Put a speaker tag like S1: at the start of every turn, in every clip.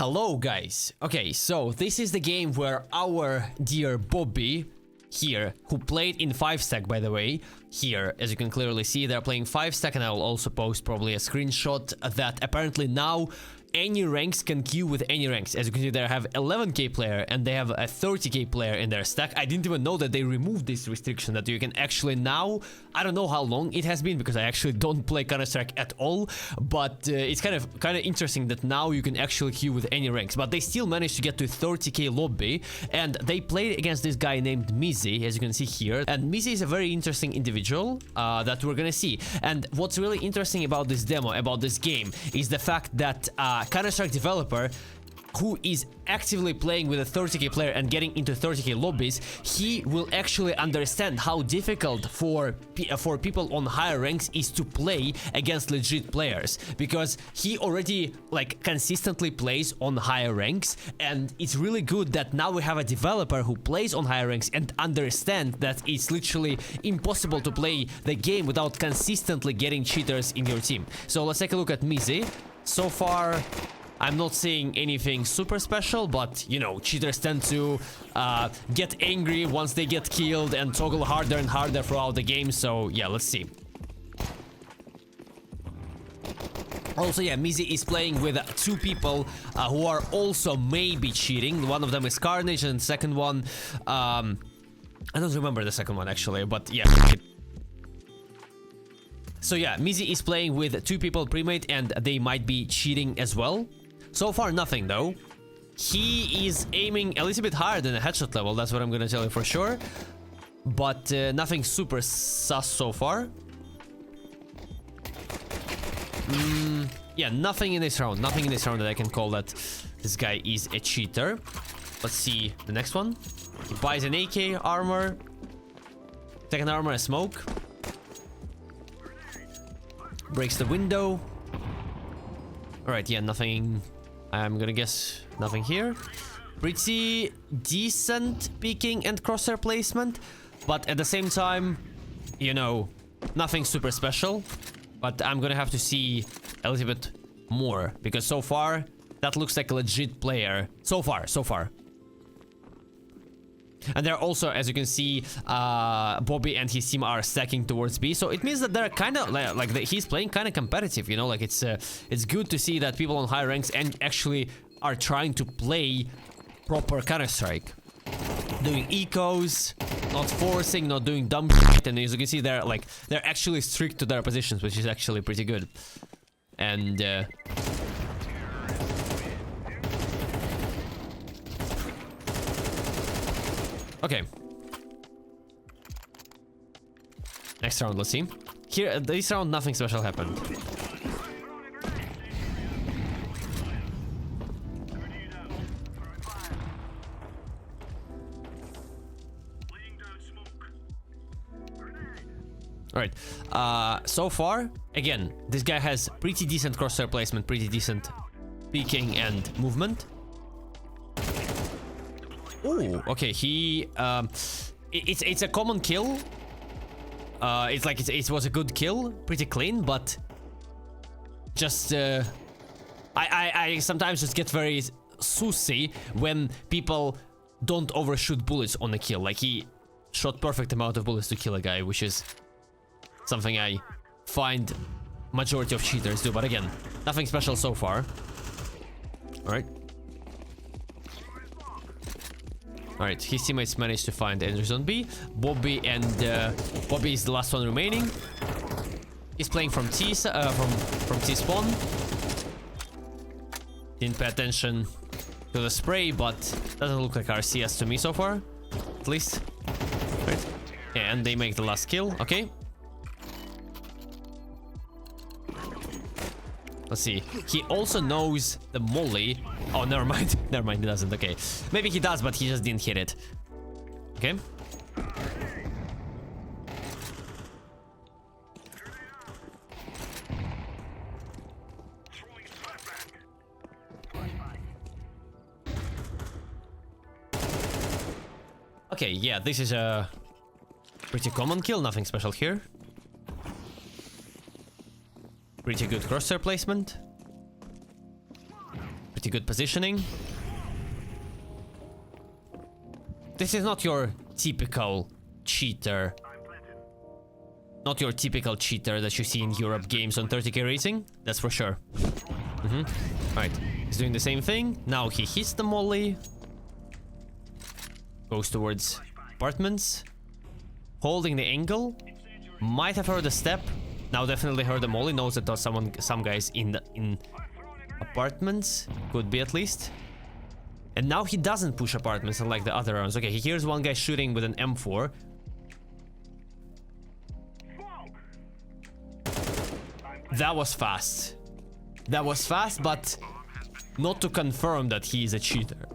S1: Hello guys. Okay, so this is the game where our dear Bobby here, who played in 5-stack by the way, here as you can clearly see they're playing 5-stack, and I will also post probably a screenshot that apparently now any ranks can queue with any ranks. As you can see, they have 11k player and they have a 30k player in their stack. I didn't even know that they removed this restriction, that you can actually now, I don't know how long it has been because I actually don't play Counter-Strike at all, but it's kind of interesting that now you can actually queue with any ranks. But they still managed to get to 30k lobby, and they played against this guy named Mizzy, as you can see here. And Mizzy is a very interesting individual that we're gonna see. And what's really interesting about this demo, about this game, is the fact that Counter-Strike developer who is actively playing with a 30k player and getting into 30k lobbies, he will actually understand how difficult for people on higher ranks is to play against legit players, because he already consistently plays on higher ranks, and it's really good that now we have a developer who plays on higher ranks and understand that it's literally impossible to play the game without consistently getting cheaters in your team. So let's take a look at Mizzy. So far, I'm not seeing anything super special, but, you know, cheaters tend to get angry once they get killed and toggle harder and harder throughout the game, so yeah, let's see. Also, yeah, Mizzy is playing with two people who are also maybe cheating. One of them is Carnage, and the second one, I don't remember the second one actually, but yeah. So yeah, Mizzy is playing with two people pre-made, and they might be cheating as well. So far, nothing though. He is aiming a little bit higher than a headshot level, that's what I'm gonna tell you for sure. But nothing super sus so far. Yeah, nothing in this round. Nothing in this round that I can call that this guy is a cheater. Let's see the next one. He buys an AK armor. Second armor, a smoke. Breaks the window. Alright, yeah, nothing. I'm gonna guess nothing here. Pretty decent peeking and crosshair placement, but at the same time, you know, nothing super special. But I'm gonna have to see a little bit more, because so far that looks like a legit player. So far. And they're also, as you can see, Bobby and his team are stacking towards B, so it means that they're kind of he's playing kind of competitive, you know, like it's good to see that people on high ranks and actually are trying to play proper Counter-Strike, doing ecos, not forcing, not doing dumb shit, and as you can see, they're actually strict to their positions, which is actually pretty good. And okay. Next round, let's see. Here, this round, nothing special happened. Alright, so far, again, this guy has pretty decent crosshair placement, pretty decent peeking and movement. Oh, okay, he, it's a common kill. It was a good kill, pretty clean, but just, I sometimes just get very sussy when people don't overshoot bullets on a kill. Like, he shot perfect amount of bullets to kill a guy, which is something I find majority of cheaters do, but again, nothing special so far. Alright. Alright, his teammates managed to find entries on B. Bobby is the last one remaining. He's playing from T from T spawn. Didn't pay attention to the spray, but doesn't look like our CS to me so far, at least. Right. Yeah, and they make the last kill. Okay. Let's see. He also knows the molly. Oh, never mind. Never mind, he doesn't. Okay. Maybe he does, but he just didn't hit it. Okay. Okay, yeah, this is a pretty common kill. Nothing special here. Pretty good crosshair placement. Pretty good positioning. This is not your typical cheater. Not your typical cheater that you see in Europe games on 30k rating. That's for sure. Alright, he's doing the same thing. Now he hits the molly. Goes towards apartments. Holding the angle. Might have heard a step. Now definitely heard the molly. Knows that there's some guys in apartments. Could be at least. And now he doesn't push apartments unlike the other rounds. Okay, he hears one guy shooting with an M4. That was fast. That was fast, but not to confirm that he is a cheater.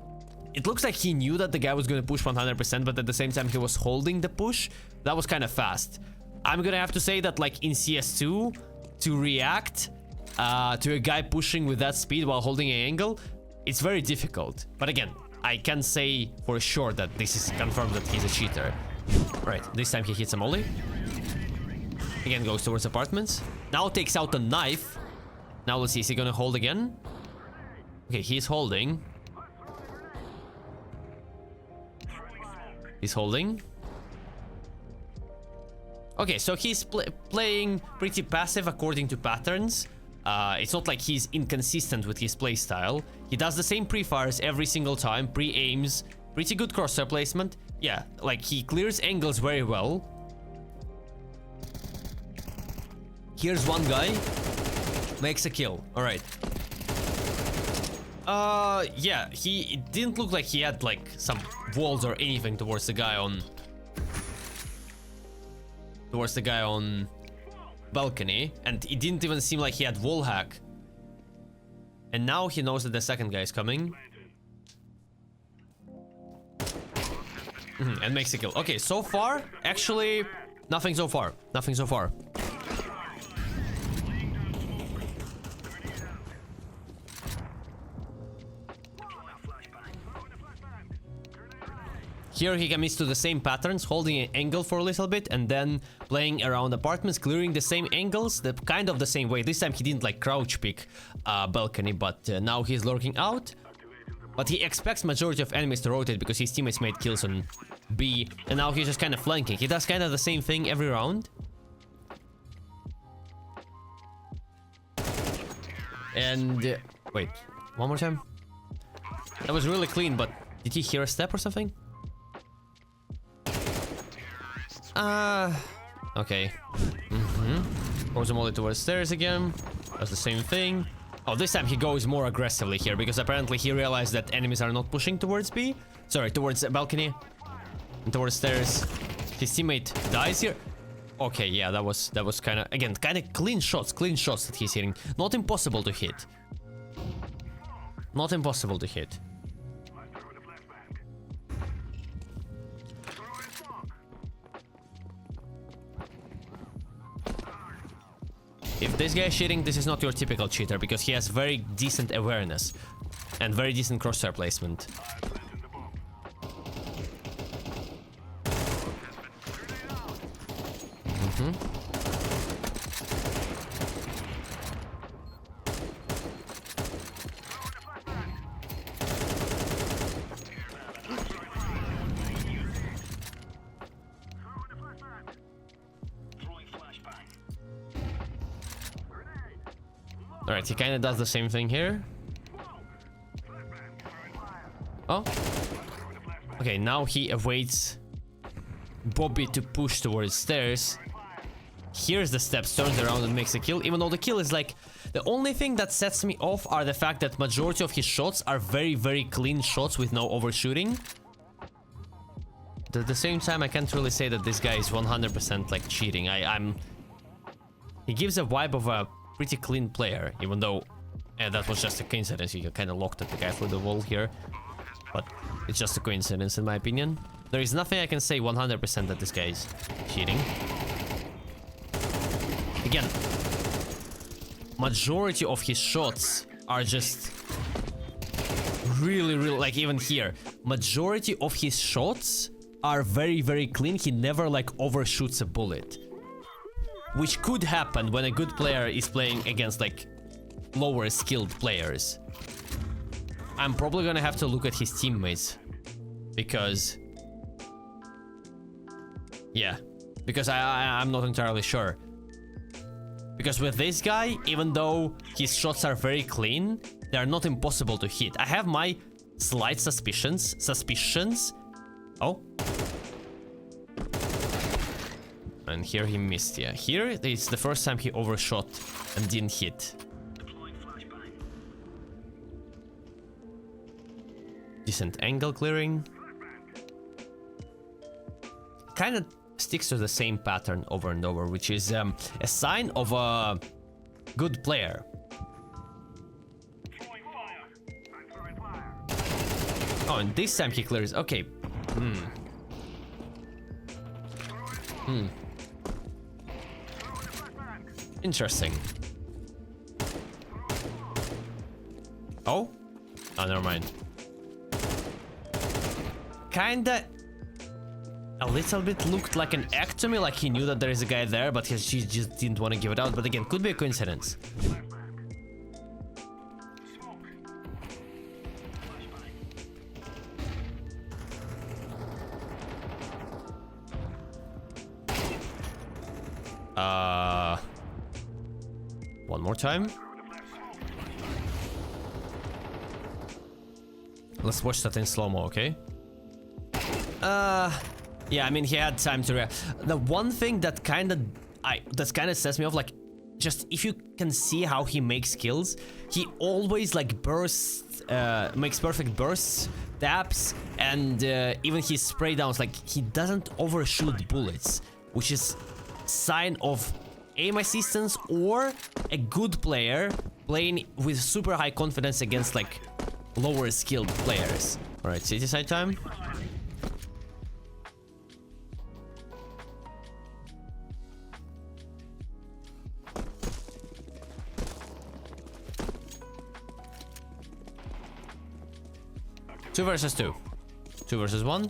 S1: It looks like he knew that the guy was going to push 100%, but at the same time he was holding the push. That was kind of fast. I'm gonna have to say that, like, in CS2, to react to a guy pushing with that speed while holding an angle, it's very difficult. But again, I can say for sure that this is confirmed that he's a cheater. Right, this time he hits a molly. Again, goes towards apartments. Now takes out the knife. Now let's see, is he gonna hold again? Okay, he's holding. He's holding. Okay, so he's playing pretty passive according to patterns. It's not like he's inconsistent with his playstyle. He does the same pre-fires every single time, pre-aims, pretty good crosshair placement. Yeah, like he clears angles very well. Here's one guy, makes a kill. All right. Yeah, it didn't look like he had like some walls or anything towards the guy on balcony, and it didn't even seem like he had wall hack. And now he knows that the second guy is coming. And makes a kill. Okay, so far, actually, nothing so far. Nothing so far. Here he commits to the same patterns, holding an angle for a little bit and then playing around apartments, clearing the same angles, kind of the same way. This time he didn't like crouch pick balcony, but now he's lurking out. But he expects majority of enemies to rotate because his teammates made kills on B, and now he's just kind of flanking. He does kind of the same thing every round. And wait, one more time. That was really clean, but did he hear a step or something? Okay. Goes only towards stairs again. Does the same thing. Oh, this time he goes more aggressively here because apparently he realized that enemies are not pushing towards B. Sorry, towards the balcony. And towards stairs. His teammate dies here. Okay, yeah, that was kind of, again, kind of clean shots that he's hitting. Not impossible to hit. Not impossible to hit. If this guy is cheating, this is not your typical cheater because he has very decent awareness and very decent crosshair placement. Alright, he kind of does the same thing here. Oh. Okay, now he awaits Bobby to push towards stairs. Hears the steps, turns around and makes a kill. Even though the kill is like... The only thing that sets me off are the fact that majority of his shots are very, very clean shots with no overshooting. At the same time, I can't really say that this guy is 100% like cheating. He gives a vibe of a pretty clean player, even though that was just a coincidence. He kind of locked at the guy through the wall here, but it's just a coincidence in my opinion. There is nothing I can say 100% that this guy is cheating. Again, majority of his shots are just really, like even here, majority of his shots are very, very clean. He never like overshoots a bullet. Which could happen when a good player is playing against like lower skilled players. I'm probably gonna have to look at his teammates. Because... yeah. Because I'm not entirely sure. Because with this guy, even though his shots are very clean, they are not impossible to hit. I have my slight suspicions. Oh. And here he missed, yeah. Here, it's the first time he overshot and didn't hit. Decent angle clearing. Kind of sticks to the same pattern over and over, which is a sign of a good player. Oh, and this time he clears. Okay. Interesting. Oh? Oh, never mind. Kinda... a little bit looked like an act to me, like he knew that there is a guy there, but she just didn't want to give it out. But again, could be a coincidence. One more time. Let's watch that in slow-mo, okay? Yeah, I mean, he had time to react. The one thing that kind of sets me off, like, just if you can see how he makes kills, he always like bursts, makes perfect bursts, taps, and even his spray downs, like he doesn't overshoot bullets, which is sign of aim assistance or a good player playing with super high confidence against like lower skilled players. All right, city side time. Two versus two. 2 versus 1.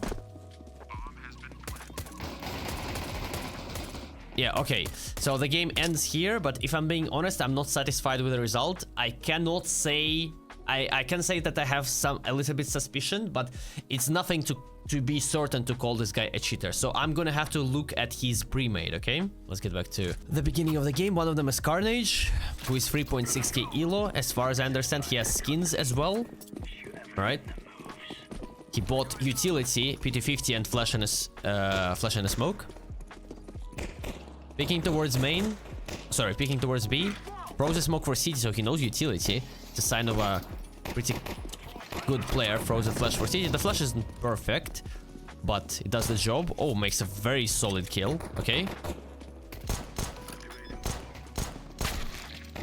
S1: Yeah, okay. So the game ends here, but if I'm being honest, I'm not satisfied with the result. I cannot say... I can say that I have a little bit suspicion, but it's nothing to be certain to call this guy a cheater. So I'm gonna have to look at his pre-made, okay? Let's get back to the beginning of the game. One of them is Carnage, who is 3.6k elo. As far as I understand, he has skins as well. Alright. He bought utility, PT50 and flash and a smoke. Picking towards main. Sorry, picking towards B. Throws a smoke for city, so he knows utility. It's a sign of a pretty good player. Throws a flash for city. The flash isn't perfect, but it does the job. Oh, makes a very solid kill. Okay.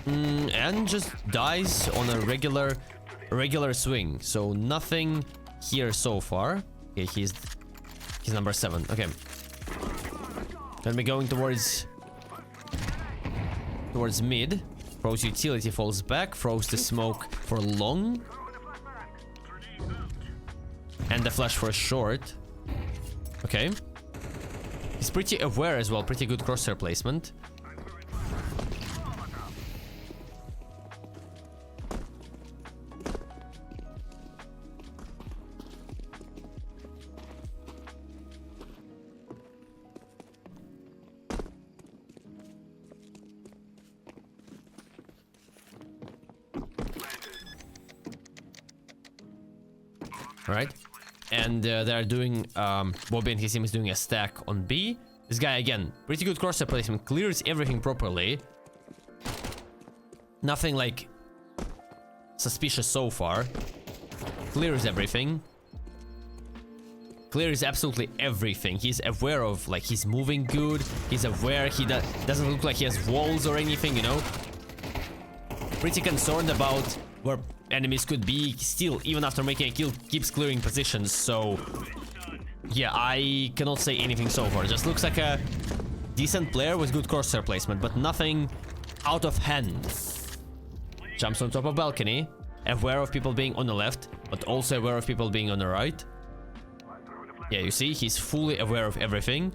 S1: And just dies on a regular swing. So nothing here so far. Okay, he's number 7. Okay. Then we're going towards mid. Throws utility, falls back, throws the smoke for long. And the flash for short. Okay. He's pretty aware as well, pretty good crosshair placement. Right, and they're doing Bowie and his team is doing a stack on B. This guy again, pretty good crosshair placement, clears everything properly. Nothing like suspicious so far. Clears everything. Clears absolutely everything. He's aware of, like, he's moving good. He's aware he doesn't look like he has walls or anything, you know. Pretty concerned about where enemies could be. Still, even after making a kill, keeps clearing positions. So yeah, I cannot say anything so far. Just looks like a decent player with good crosshair placement, but nothing out of hand. Jumps on top of balcony, aware of people being on the left, but also aware of people being on the right. Yeah, you see, he's fully aware of everything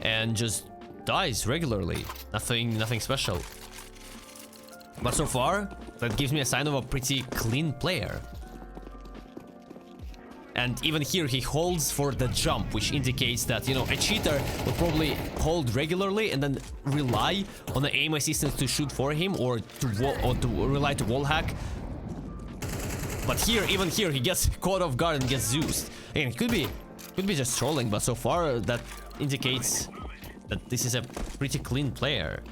S1: and just dies regularly. Nothing special. But so far, that gives me a sign of a pretty clean player. And even here he holds for the jump, which indicates that, you know, a cheater would probably hold regularly and then rely on the aim assistance to shoot for him, or to rely to wall hack. But here, even here, he gets caught off guard and gets Zeused. Again, it could be just trolling, but so far that indicates that this is a pretty clean player,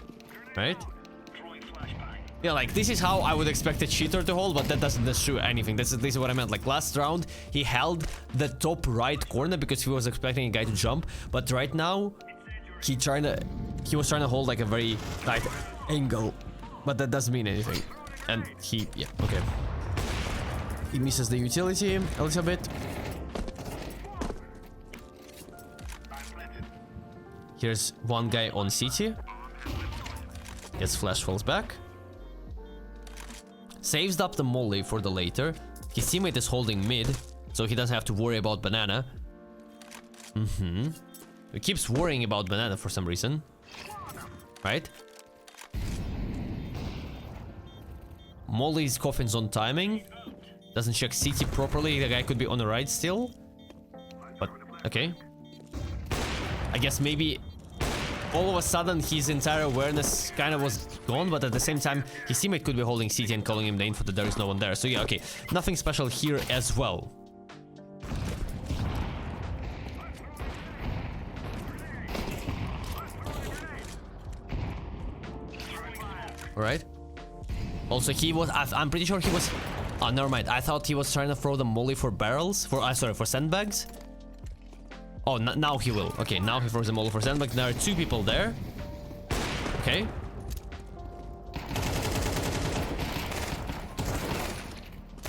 S1: right? Yeah, like, this is how I would expect a cheater to hold, but that doesn't show anything. This is what I meant. Like, last round, he held the top right corner because he was expecting a guy to jump. But right now, he was trying to hold, like, a very tight angle. But that doesn't mean anything. And yeah, okay. He misses the utility a little bit. Here's one guy on CT. Gets flash, falls back. Saves up the molly for the later. His teammate is holding mid, so he doesn't have to worry about banana. He keeps worrying about banana for some reason. Right? Molly's coffin's on timing. Doesn't check CT properly. The guy could be on the right still. But, okay. I guess maybe all of a sudden his entire awareness kind of was gone, but at the same time his teammate could be holding CT and calling him the info that there is no one there. So yeah, okay, nothing special here as well. Alright. Also, he was, I'm pretty sure he was, oh, never mind. I thought he was trying to throw the molly for barrels, sorry, for sandbags. Oh, now he will. Okay, now he throws the molly for sandbags. There are two people there. Okay.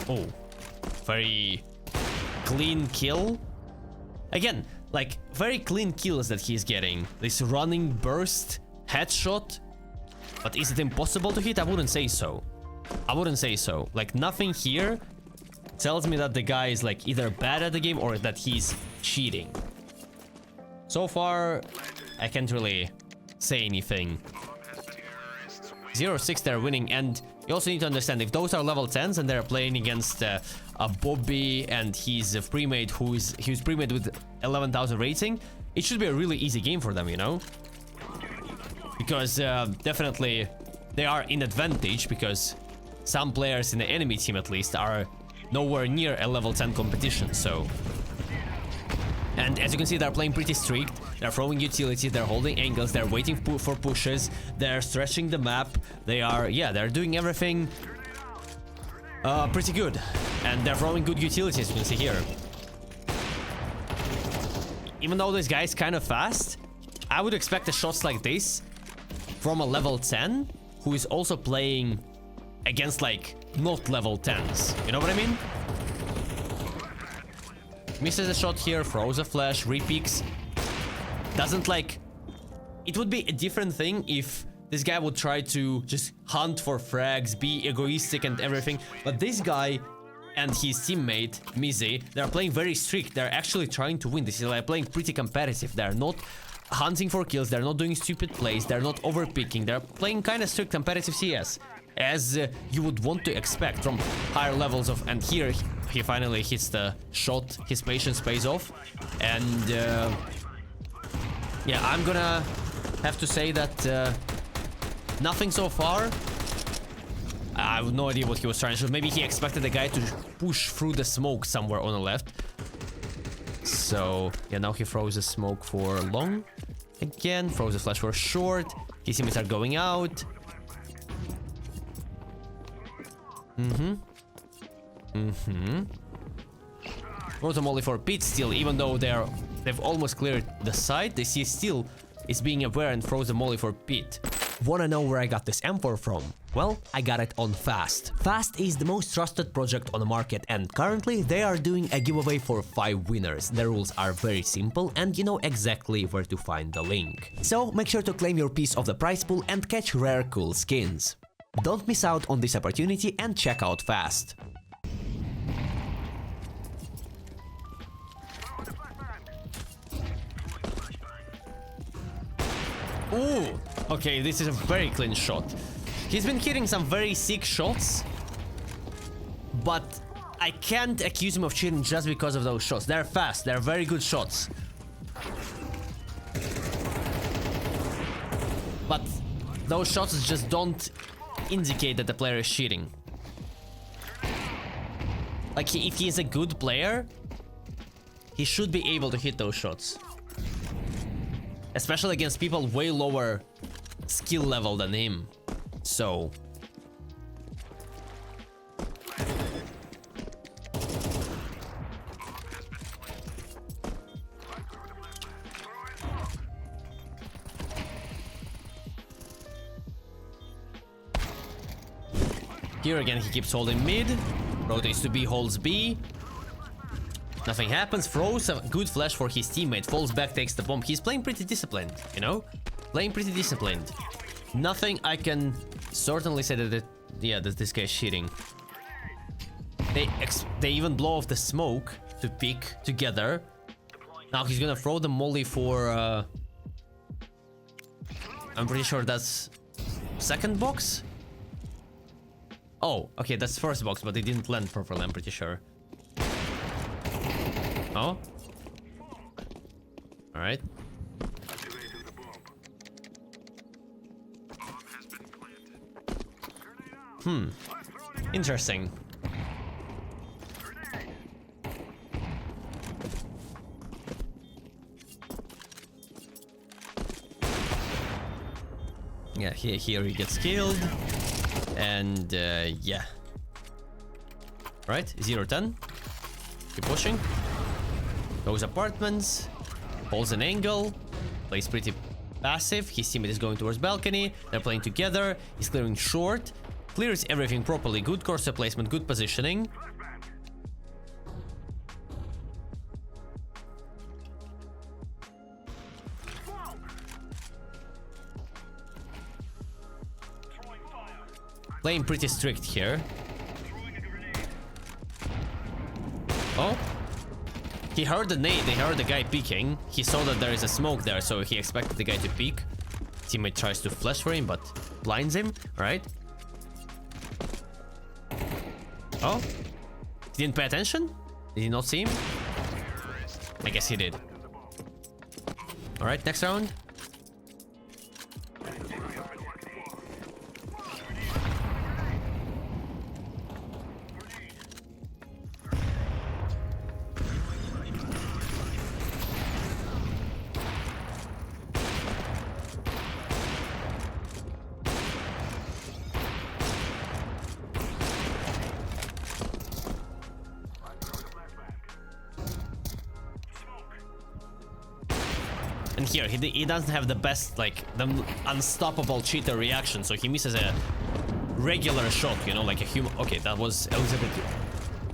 S1: Oh, very clean kill. Again, like, very clean kills that he's getting. This running burst headshot. But is it impossible to hit? I wouldn't say so. I wouldn't say so. Like, nothing here tells me that the guy is, like, either bad at the game or that he's cheating. So far, I can't really say anything. 0-6, they're winning, and you also need to understand, if those are level 10s and they're playing against a Bowie and he's a pre-made who's pre-made with 11,000 rating, it should be a really easy game for them, you know? Because definitely they are in advantage, because some players in the enemy team at least are nowhere near a level 10 competition, so... And as you can see, they're playing pretty strict. They're throwing utility, they're holding angles, they're waiting for pushes, they're stretching the map. They are, yeah, they're doing everything pretty good. And they're throwing good utilities, you can see here. Even though this guy is kind of fast, I would expect the shots like this from a level 10 who is also playing against, like, not level 10s. You know what I mean? Misses a shot here, throws a flash, repeaks. Doesn't, like... It would be a different thing if this guy would try to just hunt for frags, be egoistic and everything. But this guy and his teammate, Mize, they're playing very strict. They're actually trying to win. This is like playing pretty competitive. They're not hunting for kills. They're not doing stupid plays. They're not overpicking. They're playing kind of strict competitive CS. As you would want to expect from higher levels of... And here, he finally hits the shot. His patience pays off. And yeah, I'm gonna have to say that nothing so far. I have no idea what he was trying to shoot. Maybe he expected the guy to push through the smoke somewhere on the left. So, yeah, now he throws a smoke for long. Again, throws a flash for short. His teammates are going out. Throws a molly for pit still, even though they've almost cleared the side. They see still is being aware and throws a molly for pit. Wanna know where I got this M4 from? Well, I got it on Fast. Fast is the most trusted project on the market, and currently they are doing a giveaway for 5 winners. The rules are very simple and you know exactly where to find the link. So make sure to claim your piece of the prize pool and catch rare cool skins. Don't miss out on this opportunity and check out Fast. Ooh, okay, this is a very clean shot. He's been hitting some very sick shots, but I can't accuse him of cheating just because of those shots. They're fast. They're very good shots. But those shots just don't indicate that the player is cheating. Like, if he is a good player, he should be able to hit those shots. Especially against people way lower skill level than him. So... Here again, he keeps holding mid. Rotates to B, holds B. Nothing happens. Throws a good flash for his teammate. Falls back, takes the bomb. He's playing pretty disciplined, you know? Playing pretty disciplined. Nothing I can certainly say that this guy is cheating. They even blow off the smoke to pick together. Now he's gonna throw the molly for... I'm pretty sure that's second box? Oh, okay, that's first box, but it didn't land properly, I'm pretty sure. Oh? Alright. Interesting. Yeah, here he gets killed. And yeah. Right, 0-10. Keep pushing. Goes apartments. Holds an angle. Plays pretty passive. His teammate is going towards balcony. They're playing together. He's clearing short. Clears everything properly. Good crosshair placement, good positioning. Playing pretty strict here. Oh. He heard the nade, they heard the guy peeking. He saw that there is a smoke there, so he expected the guy to peek. Teammate tries to flash for him, but blinds him, right? Oh. He didn't pay attention? Did he not see him? I guess he did. Alright, next round. And here, he doesn't have the best, like, the unstoppable cheater reaction, so he misses a regular shot, you know, like a human. Okay, that was a bit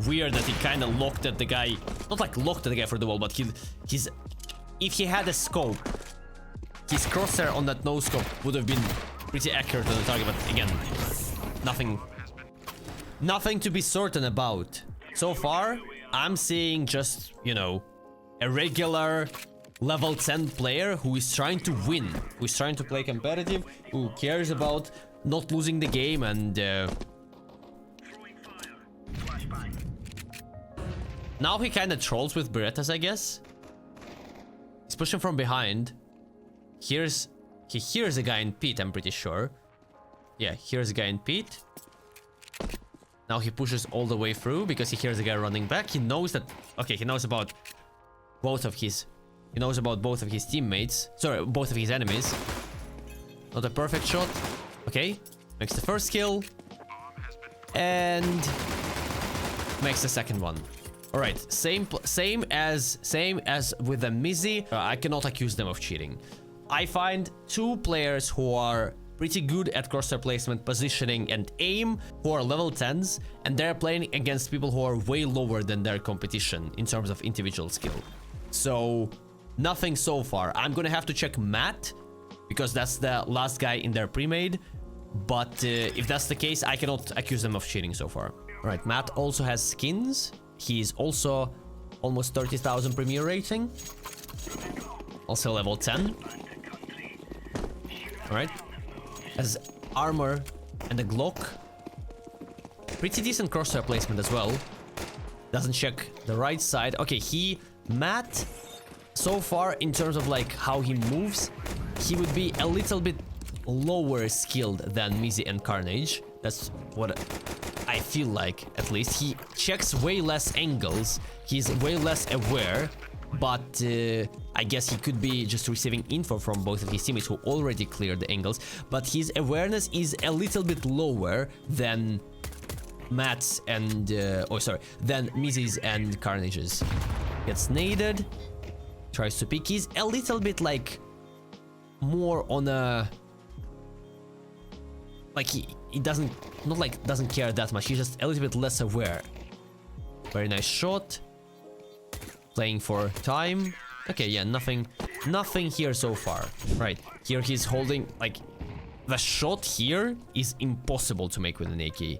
S1: weird that he kind of looked at the guy. Not like looked at the guy for the wall, but if he had a scope, his crosshair on that no scope would have been pretty accurate on the target, but again, nothing to be certain about. So far, I'm seeing just, you know, a regular level 10 player who is trying to win, who is trying to play competitive, who cares about not losing the game, and now he kind of trolls with Berettas, I guess. He's pushing from behind. He hears a guy in pit, I'm pretty sure. Yeah, here's a guy in pit. Now he pushes all the way through because he hears a guy running back. He knows that... Okay, he knows about both of his... He knows about both of his teammates. Sorry, both of his enemies. Not a perfect shot. Okay. Makes the first kill. And... makes the second one. Alright, same as with the Mizzy. I cannot accuse them of cheating. I find two players who are pretty good at crosshair placement, positioning, and aim, who are level 10s, and they're playing against people who are way lower than their competition in terms of individual skill. So, nothing so far. I'm gonna have to check Matt, because that's the last guy in their pre-made. But if that's the case, I cannot accuse them of cheating so far. Alright, Matt also has skins. He's also almost 30,000 premier rating. Also level 10. Alright. Has armor and a Glock. Pretty decent crosshair placement as well. Doesn't check the right side. Okay, Matt, so far in terms of like how he moves, he would be a little bit lower skilled than Mizzy and Carnage. That's what I feel like, at least. He checks way less angles, he's way less aware, but I guess he could be just receiving info from both of his teammates who already cleared the angles, but his awareness is a little bit lower than Matt's and than Mizzy's and Carnage's. Gets naded, tries to pick. He's a little bit like more on a like he doesn't care that much. He's just a little bit less aware. Very nice shot. Playing for time. Okay, yeah, nothing here so far. Right, here he's holding, like, the shot here is impossible to make with an AK.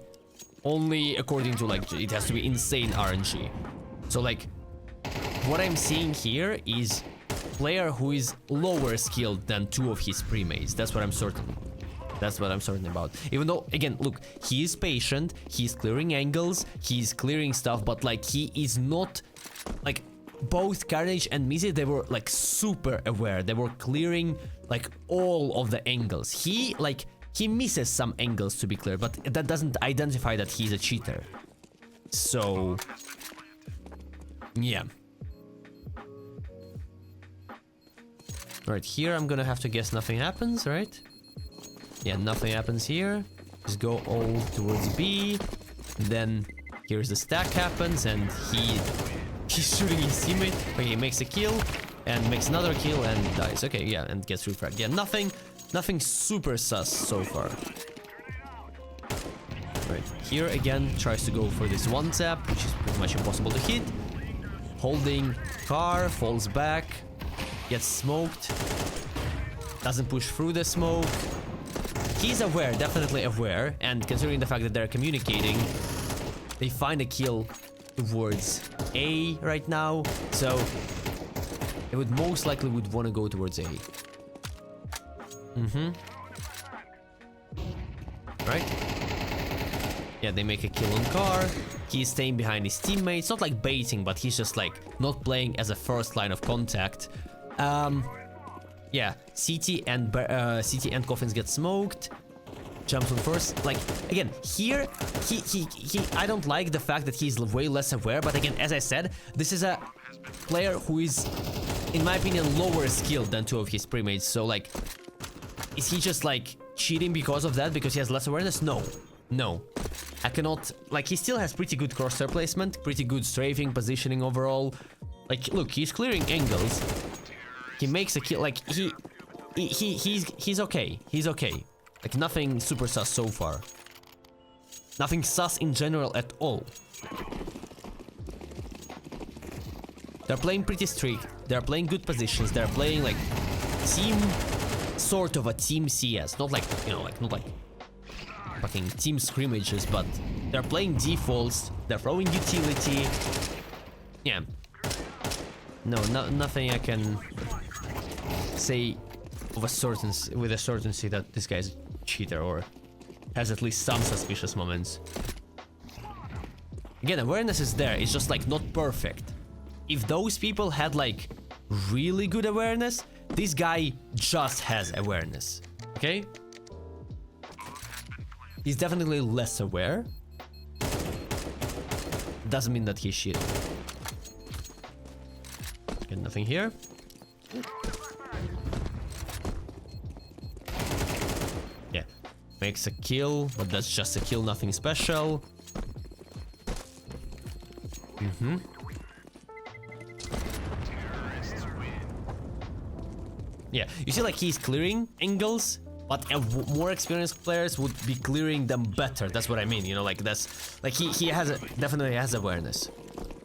S1: Only according to, like, it has to be insane RNG. So, like, what I'm seeing here is player who is lower skilled than two of his pre-mates. That's what I'm certain. That's what I'm certain about. Even though, again, look, he is patient, he's clearing angles, he's clearing stuff, but, like, he is not, like, both Carnage and Mizzy, they were, like, super aware. They were clearing, like, all of the angles. He misses some angles to be clear, but that doesn't identify that he's a cheater. So, yeah. Right, here I'm gonna have to guess nothing happens, right? Yeah, nothing happens here. Just go all towards B. Then here's the stack happens, and he's shooting his teammate. Okay, he makes a kill and makes another kill and dies. Okay, yeah, and gets refragged. Yeah, nothing super sus so far. Right, here again tries to go for this one tap, which is pretty much impossible to hit. Holding car, falls back, gets smoked, doesn't push through the smoke. He's aware, definitely aware, and considering the fact that they're communicating, they find a kill towards A right now, so they would most likely want to go towards A. Right? Yeah, they make a kill on car. He's staying behind his teammates, not like baiting, but he's just like not playing as a first line of contact. Yeah, CT and coffins get smoked. Jumps on first. Like, again, here I don't like the fact that he's way less aware, but again, as I said, this is a player who is, in my opinion, lower skilled than two of his pre-mates. So, like, is he just like cheating because of that, because he has less awareness? No, I cannot. Like, he still has pretty good crosshair placement, pretty good strafing, positioning overall. Like, look, he's clearing angles. He makes a kill. Like, he's okay. He's okay. Like, nothing super sus so far. Nothing sus in general at all. They're playing pretty strict. They're playing good positions. They're playing like team, sort of a team CS. Not like, you know, like, not like fucking team scrimmages, but they're playing defaults. They're throwing utility. Yeah. No, nothing I can say of a certainty, with a certainty that this guy's a cheater or has at least some suspicious moments. Again, awareness is there, it's just like not perfect. If those people had like really good awareness, this guy just has awareness, okay? He's definitely less aware. Doesn't mean that he's shit. Okay, nothing here. Yeah, makes a kill, but that's just a kill, nothing special. Yeah, you see, like, he's clearing angles, but more experienced players would be clearing them better. That's what I mean, you know, like, that's like he definitely has awareness.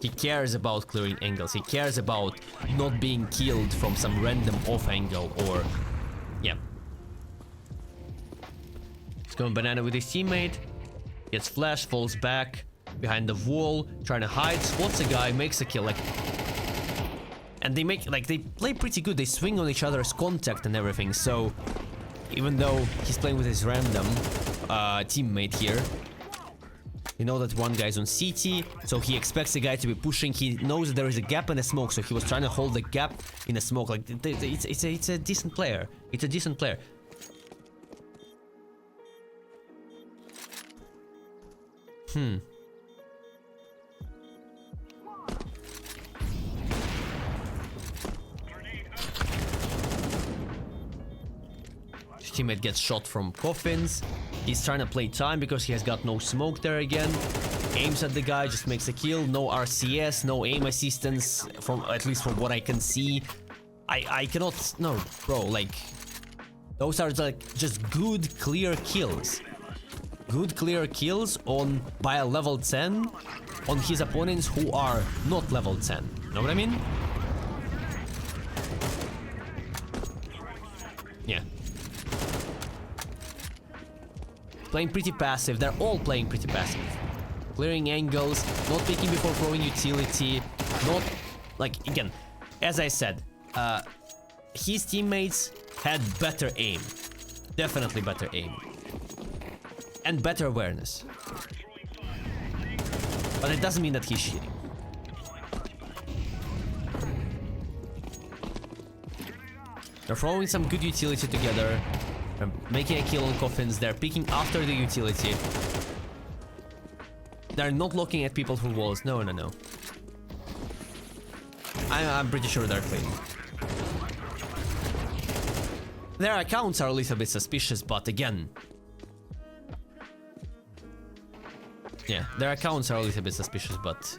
S1: He cares about clearing angles. He cares about not being killed from some random off angle or... Yeah. He's going banana with his teammate. Gets flashed, falls back behind the wall, trying to hide, spots a guy, makes a kill. Like... And they make... Like, they play pretty good. They swing on each other's contact and everything. So, even though he's playing with his random teammate here, You know that one guy's on CT, so he expects the guy to be pushing. He knows that there is a gap in the smoke, so he was trying to hold the gap in the smoke. Like, it's a decent player. It's a decent player. His teammate gets shot from coffins. He's trying to play time because he has got no smoke there again. Aims at the guy, just makes a kill. No RCS, no aim assistance, from at least from what I can see. I cannot... No, bro, like... Those are like just good, clear kills. Good, clear kills by a level 10 on his opponents who are not level 10. You know what I mean? Yeah. Playing pretty passive. They're all playing pretty passive. Clearing angles, not picking before throwing utility, not... Like, again, as I said, his teammates had better aim. Definitely better aim. And better awareness. But it doesn't mean that he's cheating. They're throwing some good utility together. They're making a kill on coffins. They're picking after the utility. They're not looking at people through walls. No, no, no. I'm pretty sure they're clean. Their accounts are a little bit suspicious, but again... Yeah, their accounts are a little bit suspicious, but...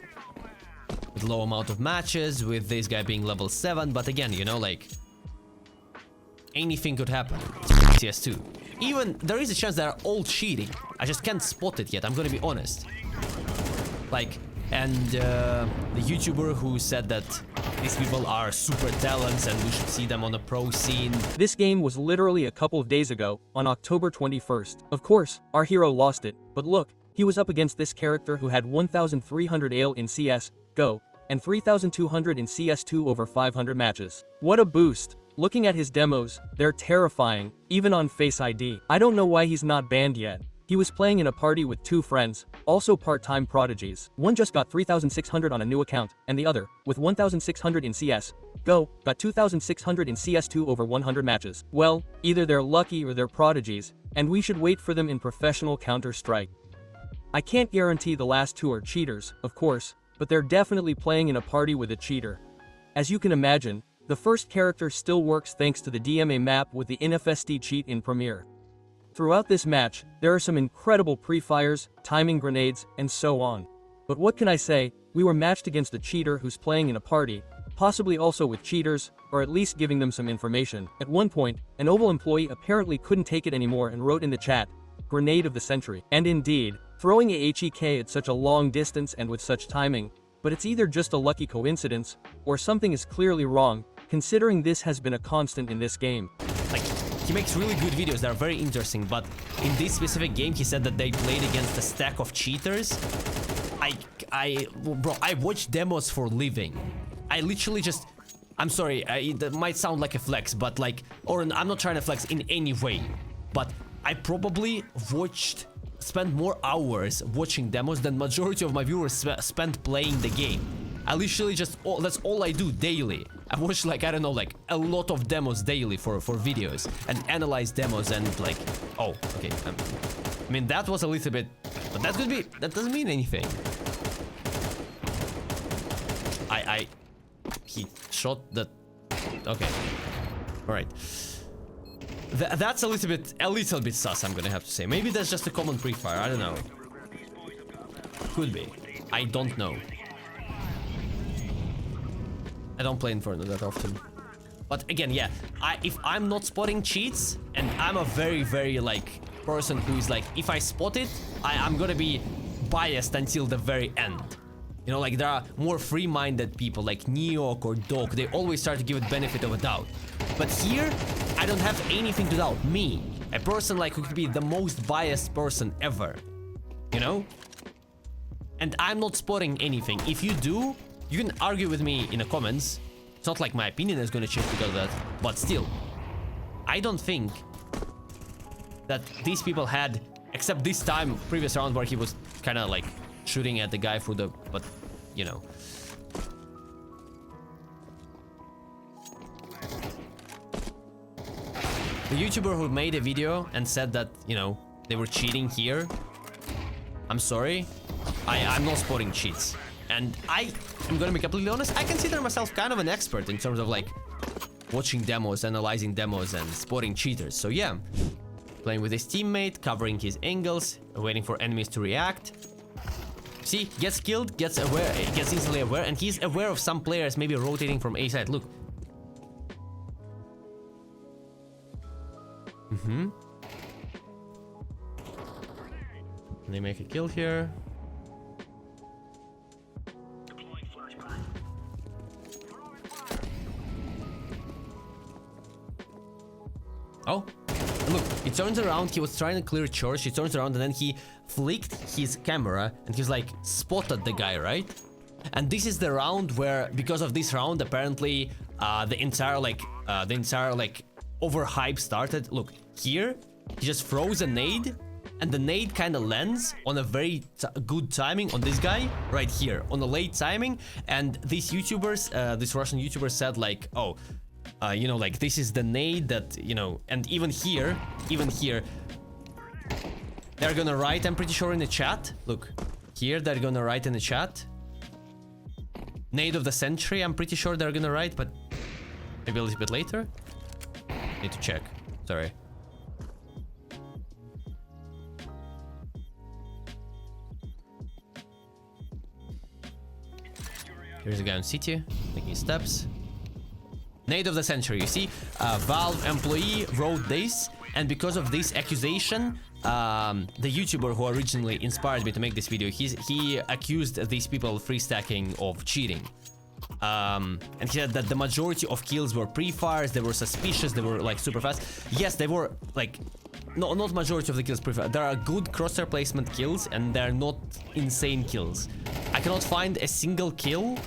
S1: With low amount of matches, with this guy being level 7, but again, you know, like... Anything could happen. CS2. Even, there is a chance they're all cheating. I just can't spot it yet, I'm gonna be honest. Like, and the YouTuber who said that these people are super talents and we should see them on the pro scene.
S2: This game was literally a couple of days ago, on October 21st. Of course, our hero lost it, but look, he was up against this character who had 1,300 AL in CS2 and 3,200 in CS2 over 500 matches. What a boost! Looking at his demos, they're terrifying, even on Face ID. I don't know why he's not banned yet. He was playing in a party with two friends, also part-time prodigies. One just got 3,600 on a new account, and the other, with 1,600 in CS2, got 2,600 in CS2 over 100 matches. Well, either they're lucky or they're prodigies, and we should wait for them in professional Counter-Strike. I can't guarantee the last two are cheaters, of course, but they're definitely playing in a party with a cheater. As you can imagine, the first character still works thanks to the DMA map with the NFSD cheat in Premiere. Throughout this match, there are some incredible pre-fires, timing grenades, and so on. But what can I say, we were matched against a cheater who's playing in a party, possibly also with cheaters, or at least giving them some information. At one point, an Oval employee apparently couldn't take it anymore and wrote in the chat, "Grenade of the century." And indeed, throwing a HEK at such a long distance and with such timing, but it's either just a lucky coincidence, or something is clearly wrong, considering this has been a constant in this game.
S1: Like, he makes really good videos that are very interesting, but in this specific game he said that they played against a stack of cheaters. Bro, I watch demos for living. I literally just... I'm sorry, that might sound like a flex, but like... Or I'm not trying to flex in any way, but I probably spent more hours watching demos than majority of my viewers spent playing the game. I literally just... that's all I do daily. I watch like, I don't know, like a lot of demos daily for videos and analyze demos and like... Oh, okay. I mean, that was a little bit... But that could be... That doesn't mean anything. He shot that... Okay. Alright. That's a little bit sus, I'm gonna have to say. Maybe that's just a common pre-fire, I don't know. Could be. I don't know. I don't play Inferno that often. But again, yeah, if I'm not spotting cheats, and I'm a very, very, like, person who is like, if I spot it, I'm gonna be biased until the very end. You know, like, there are more free-minded people, like Neok or Docc, they always try to give it benefit of a doubt. But here, I don't have anything to doubt. Me, a person, like, who could be the most biased person ever. You know? And I'm not spotting anything. If you do... You can argue with me in the comments. It's not like my opinion is gonna change because of that, but still, I don't think that these people had Except this time, previous round where he was kind of like shooting at the guy through the, but you know. The YouTuber who made a video and said that, you know, they were cheating here. I'm sorry. I'm not spotting cheats. And I'm gonna be completely honest, I consider myself kind of an expert in terms of like watching demos, analyzing demos, and spotting cheaters. So yeah, playing with his teammate, covering his angles, waiting for enemies to react. See, gets killed, gets aware, gets instantly aware, and he's aware of some players maybe rotating from A side. Look. They make a kill here. Oh, look, he turns around, he was trying to clear church, he turns around and then he flicked his camera and he's like spotted the guy, right? And this is the round where, because of this round, apparently the entire overhype started. Look, here, he just throws a nade and the nade kind of lands on a very good timing on this guy right here, on a late timing. And these YouTubers, this Russian YouTuber said like, oh, you know, like this is the nade that, you know, and even here, they're gonna write, I'm pretty sure in the chat, look, here they're gonna write in the chat, nade of the century, I'm pretty sure they're gonna write, but maybe a little bit later. Need to check, sorry. Here's a guy on city, taking steps. Nade of the century, you see, Valve employee wrote this, and because of this accusation, the YouTuber who originally inspired me to make this video, he accused these people of free stacking of cheating. And he said that the majority of kills were pre-fires, they were suspicious, they were like super fast. Yes, they were like, no, not majority of the kills pre-fire. There are good crosshair placement kills and they're not insane kills. I cannot find a single kill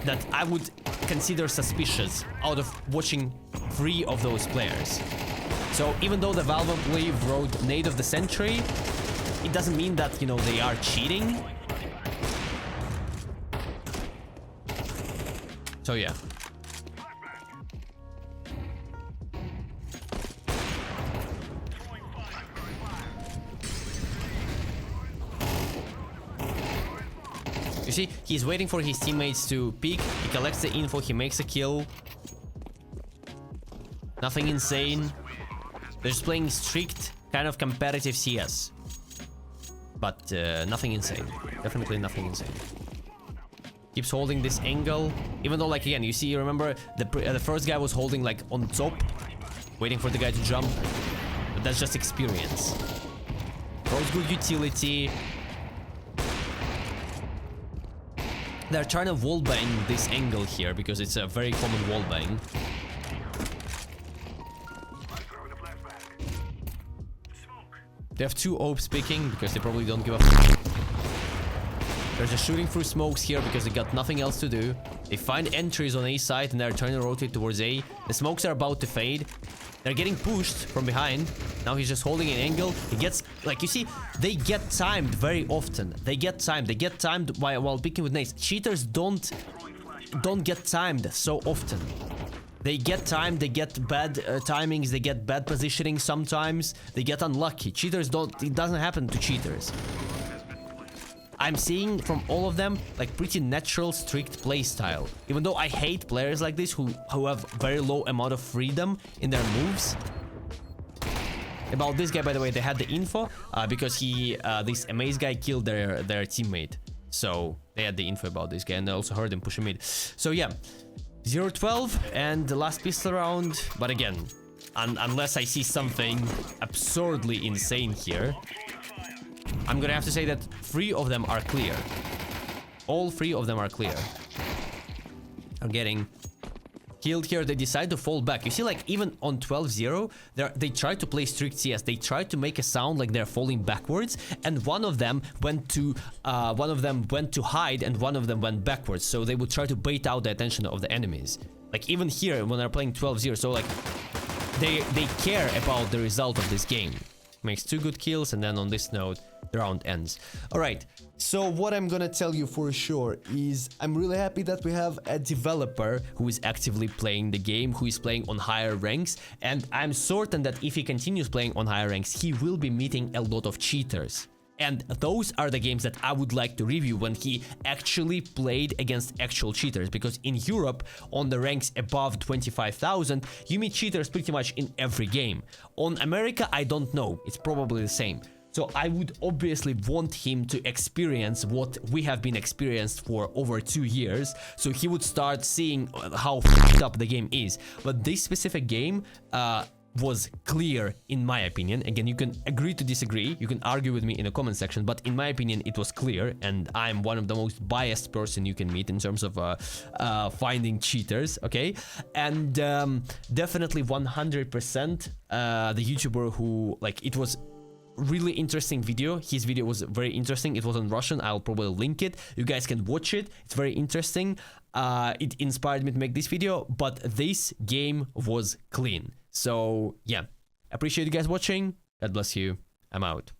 S1: that I would consider suspicious out of watching 3 of those players. So even though the Valve employee wrote nade of the century, it doesn't mean that, you know, they are cheating. So yeah. You see, he's waiting for his teammates to peek, he collects the info, he makes a kill. Nothing insane. They're just playing strict, kind of competitive CS. But nothing insane. Definitely nothing insane. Keeps holding this angle. Even though, like, again, you see, remember, the first guy was holding, like, on top, waiting for the guy to jump. But that's just experience. Throws good utility. They're trying to wallbang this angle here, because it's a very common wallbang. They have 2 ops picking, because they probably don't give a f***. They're just shooting through smokes here because they got nothing else to do. They find entries on A side and they're trying to rotate towards A. The smokes are about to fade. They're getting pushed from behind. Now he's just holding an angle. He gets, like, you see, they get timed very often. They get timed while picking with nades. Cheaters don't get timed so often. They get timed, they get bad timings, they get bad positioning sometimes. They get unlucky. Cheaters don't, it doesn't happen to cheaters. I'm seeing from all of them like pretty natural, strict play style. Even though I hate players like this who have very low amount of freedom in their moves. About this guy, by the way, they had the info because this amaze guy killed their teammate. So they had the info about this guy, and they also heard him push a mid. So yeah, 0-12 and the last pistol round. But again, unless I see something absurdly insane here, I'm gonna have to say that 3 of them are clear. All 3 of them are clear. Are getting killed here. They decide to fall back. You see, like, even on 12-0, they try to play strict CS. They try to make a sound like they're falling backwards, and one of them went to hide, and one of them went backwards. So they would try to bait out the attention of the enemies. Like, even here when they're playing 12-0, so like they care about the result of this game. makes 2 good kills, and then on this note, the round ends. Alright, so what I'm gonna tell you for sure is I'm really happy that we have a developer who is actively playing the game, who is playing on higher ranks, and I'm certain that if he continues playing on higher ranks, he will be meeting a lot of cheaters. And those are the games that I would like to review when he actually played against actual cheaters, because in Europe, on the ranks above 25,000, you meet cheaters pretty much in every game. On America, I don't know, it's probably the same. So I would obviously want him to experience what we have been experienced for over 2 years, so he would start seeing how f***ed up the game is. But this specific game, was clear in my opinion. Again, you can agree to disagree, you can argue with me in the comment section, but in my opinion it was clear, and I'm one of the most biased person you can meet in terms of finding cheaters, okay? And definitely 100% the YouTuber who, like, it was really interesting video. His video was very interesting. It was in Russian. I'll probably link it. You guys can watch it. It's very interesting. It inspired me to make this video, but this game was clean. So yeah, appreciate you guys watching. God bless you. I'm out.